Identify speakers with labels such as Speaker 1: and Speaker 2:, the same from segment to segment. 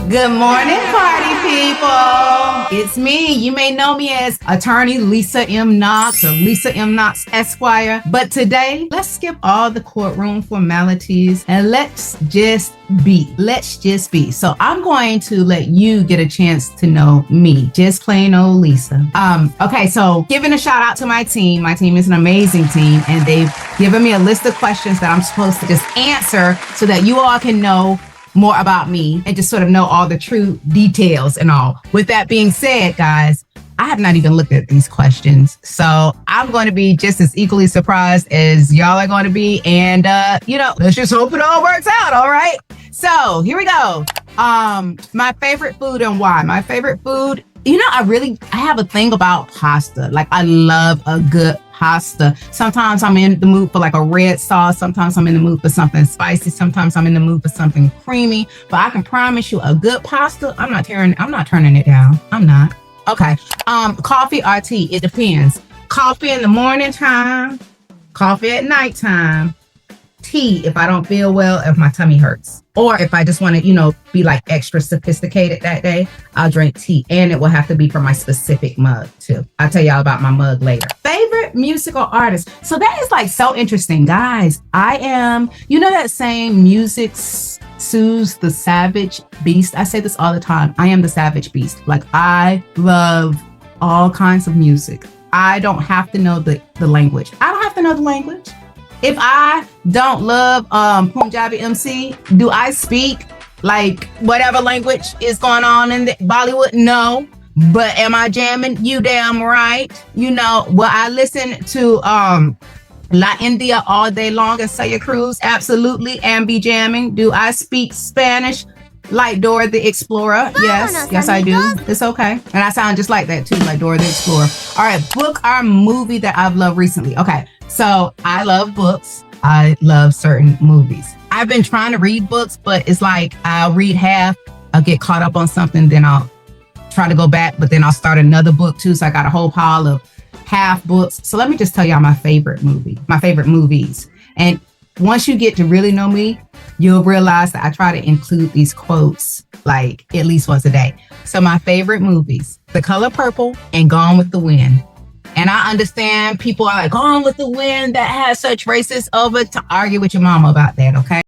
Speaker 1: Good morning, party people. It's me. You may know me as Attorney Lisa Knox or Lisa Knox Esquire. But today, let's skip all the courtroom formalities and let's just be. Let's just be. So I'm going to let you get a chance to know me. Just plain old Lisa. Okay, so giving a shout out to my team. My team is an amazing team, and they've given me a list of questions that I'm supposed to just answer so that you all can know more about me and just sort of know all the true details and all. With that being said, guys, I have not even looked at these questions. So I'm going to be just as equally surprised as y'all are going to be. And, let's just hope it all works out. All right. So here we go. My favorite food and why. My favorite food, I have a thing about pasta. Like, I love a good pasta. Sometimes I'm in the mood for like a red sauce. Sometimes I'm in the mood for something spicy. Sometimes I'm in the mood for something creamy. But I can promise you a good pasta, I'm not turning it down. I'm not. Okay. Coffee or tea? It depends. Coffee in the morning time, coffee at nighttime, tea if I don't feel well, if my tummy hurts. Or if I just want to, be like extra sophisticated that day, I'll drink tea. And it will have to be from my specific mug too. I'll tell y'all about my mug later. Favorite musical artist. So that is like so interesting, guys. I am, that saying, music soothes the savage beast. I say this all the time. I am the savage beast. Like, I love all kinds of music. I don't have to know the language. I don't have to know the language. If I don't love Punjabi MC, do I speak like whatever language is going on in the Bollywood? No. But am I jamming? You damn right. Will I listen to La India all day long and Saya Cruz? Absolutely. And be jamming. Do I speak Spanish like Dora the Explorer? Yes, I do. It's okay. And I sound just like that too, like Dora the Explorer. All right, book or movie that I've loved recently. Okay, so I love books. I love certain movies. I've been trying to read books, but it's like I'll read half, I'll get caught up on something, then I'll try to go back, but then I'll start another book too. So I got a whole pile of half books. So let me just tell y'all my favorite movies. And once you get to really know me, you'll realize that I try to include these quotes like at least once a day. So my favorite movies, The Color Purple and Gone with the Wind. And I understand people are like, Gone with the Wind, that has such racist over to argue with your mama about that, okay?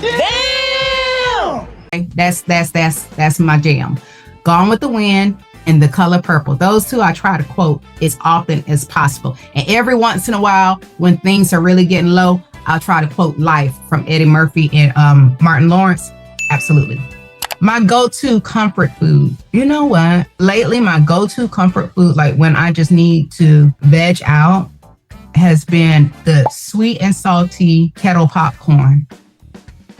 Speaker 1: Damn! That's my jam. Gone with the Wind and The Color Purple. Those two I try to quote as often as possible. And every once in a while, when things are really getting low, I'll try to quote Life from Eddie Murphy and Martin Lawrence. Absolutely. My go-to comfort food. You know what? Lately, my go-to comfort food, like when I just need to veg out, has been the sweet and salty kettle popcorn.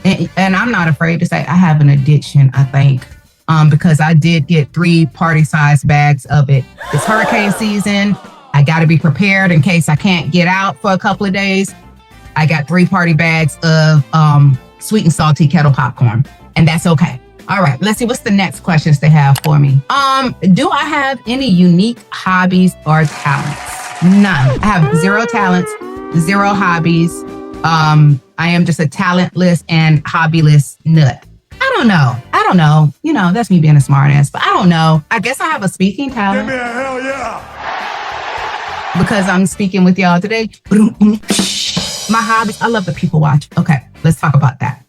Speaker 1: And I'm not afraid to say I have an addiction, I think, because I did get 3 party-sized bags of it. It's hurricane season. I got to be prepared in case I can't get out for a couple of days. I got 3 party bags of sweet and salty kettle popcorn, and that's okay. All right, let's see what's the next questions they have for me. Do I have any unique hobbies or talents? None. I have 0 talents, 0 hobbies. I am just a talentless and hobbyless nut. I don't know. That's me being a smart ass, but I don't know. I guess I have a speaking talent.
Speaker 2: Give me a hell yeah.
Speaker 1: Because I'm speaking with y'all today. My hobbies, I love to people watch. Okay, let's talk about that.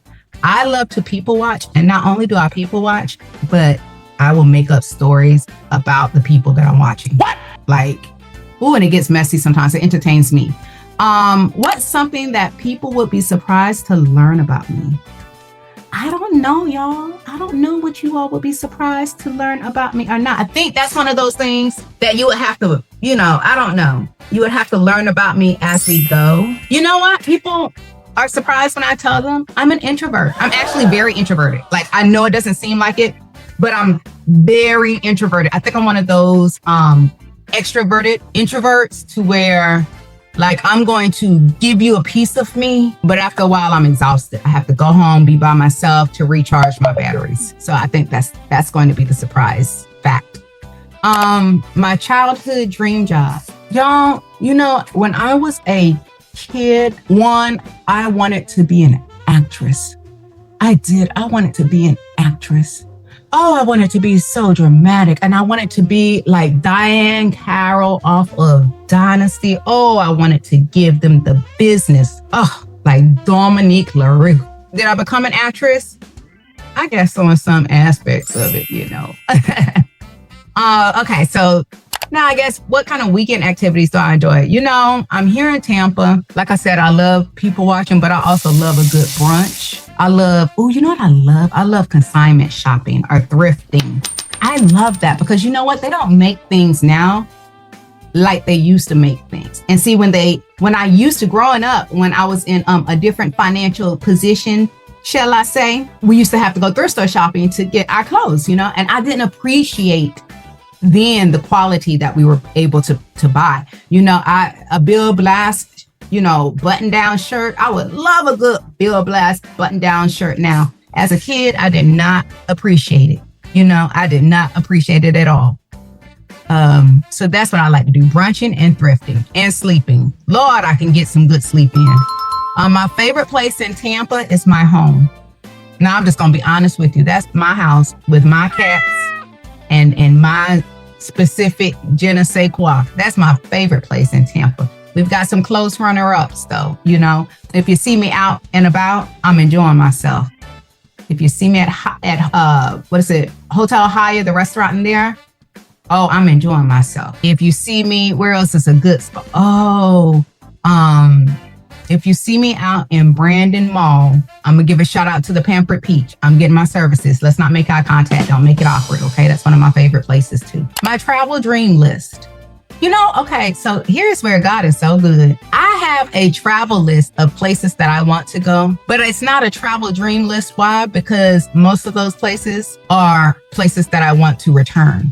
Speaker 1: I love to people watch, and not only do I people watch, but I will make up stories about the people that I'm watching. What? And it gets messy sometimes. It entertains me. What's something that people would be surprised to learn about me? I don't know, y'all. I don't know what you all would be surprised to learn about me or not. I think that's one of those things that you would have to, I don't know. You would have to learn about me as we go. You know what? People are surprised when I tell them I'm an introvert. I'm actually very introverted. Like, I know it doesn't seem like it, but I'm very introverted. I think I'm one of those extroverted introverts to where, like, I'm going to give you a piece of me, but after a while I'm exhausted. I have to go home, be by myself to recharge my batteries. So I think that's going to be the surprise fact. My childhood dream job. Y'all, when I was a kid, I wanted to be an actress. I did. I wanted to be an actress. Oh, I want it to be so dramatic. And I want it to be like Diane Carroll off of Dynasty. Oh, I wanted to give them the business. Oh, like Dominique LaRue. Did I become an actress? I guess on some aspects of it, you know. Okay, so now I guess what kind of weekend activities do I enjoy? You know, I'm here in Tampa. Like I said, I love people watching, but I also love a good brunch. You know what I love? I love consignment shopping or thrifting. I love that because you know what? They don't make things now like they used to make things. And see, when I used to growing up, when I was in a different financial position, shall I say, we used to have to go thrift store shopping to get our clothes, you know, and I didn't appreciate then the quality that we were able to buy. You know, a Bill Blass, you know, button down shirt. I would love a good Bill Blass button down shirt now. As a kid, I did not appreciate it. You know, I did not appreciate it at all. So that's what I like to do, brunching and thrifting and sleeping. Lord, I can get some good sleep in. My favorite place in Tampa is my home. Now, I'm just going to be honest with you. That's my house with my cats and my specific je ne sais quoi. That's my favorite place in Tampa. We've got some close runner-ups, though. You know, if you see me out and about, I'm enjoying myself. If you see me at Hotel Hyatt, the restaurant in there, oh, I'm enjoying myself. If you see me, where else is a good spot? If you see me out in Brandon Mall, I'm going to give a shout out to the Pampered Peach. I'm getting my services. Let's not make eye contact. Don't make it awkward, okay? That's one of my favorite places, too. My travel dream list. You know, okay, so here's where God is so good. I have a travel list of places that I want to go, but it's not a travel dream list. Why? Because most of those places are places that I want to return.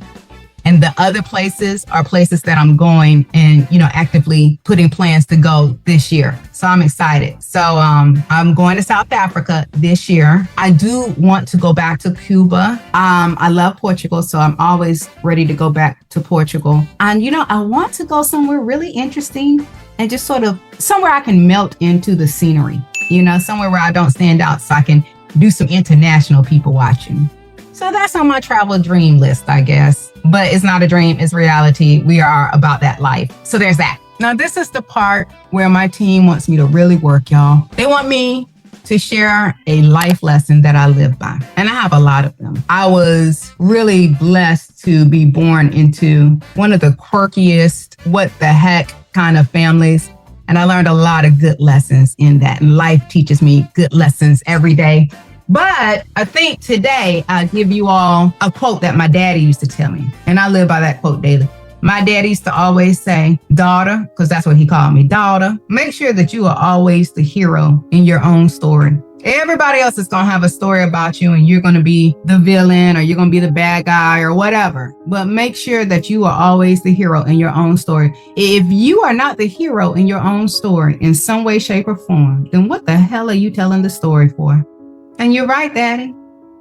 Speaker 1: And the other places are places that I'm going and, you know, actively putting plans to go this year. So I'm excited. So I'm going to South Africa this year. I do want to go back to Cuba. I love Portugal, so I'm always ready to go back to Portugal. And, you know, I want to go somewhere really interesting and just sort of somewhere I can melt into the scenery, you know, somewhere where I don't stand out so I can do some international people watching. So that's on my travel dream list, I guess. But it's not a dream, it's reality. We are about that life. So there's that. Now, this is the part where my team wants me to really work, y'all. They want me to share a life lesson that I live by. And I have a lot of them. I was really blessed to be born into one of the quirkiest, what the heck kind of families. And I learned a lot of good lessons in that. And life teaches me good lessons every day. But I think today I'll give you all a quote that my daddy used to tell me. And I live by that quote daily. My daddy used to always say, daughter, because that's what he called me, daughter, make sure that you are always the hero in your own story. Everybody else is going to have a story about you and you're going to be the villain or you're going to be the bad guy or whatever. But make sure that you are always the hero in your own story. If you are not the hero in your own story in some way, shape, or form, then what the hell are you telling the story for? And you're right, Daddy.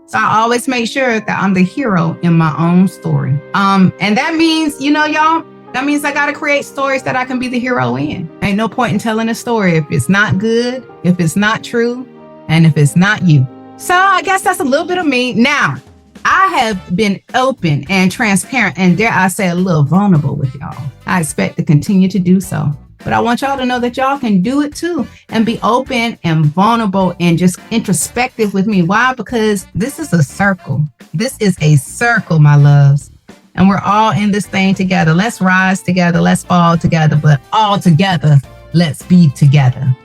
Speaker 1: So I always make sure that I'm the hero in my own story. And that means, you know, y'all, that means I got to create stories that I can be the hero in. Ain't no point in telling a story if it's not good, if it's not true, and if it's not you. So I guess that's a little bit of me. Now, I have been open and transparent and dare I say a little vulnerable with y'all. I expect to continue to do so. But I want y'all to know that y'all can do it too and be open and vulnerable and just introspective with me. Why? Because this is a circle. This is a circle, my loves. And we're all in this thing together. Let's rise together. Let's fall together. But all together, let's be together.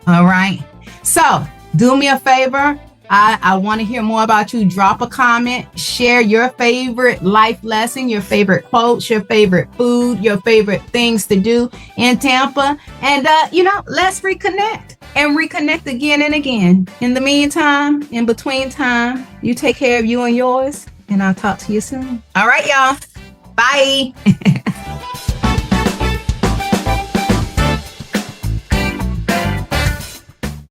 Speaker 1: All right. So do me a favor. I want to hear more about you. Drop a comment, share your favorite life lesson, your favorite quotes, your favorite food, your favorite things to do in Tampa. And, let's reconnect and reconnect again and again. In the meantime, in between time, you take care of you and yours, and I'll talk to you soon. All right, y'all. Bye.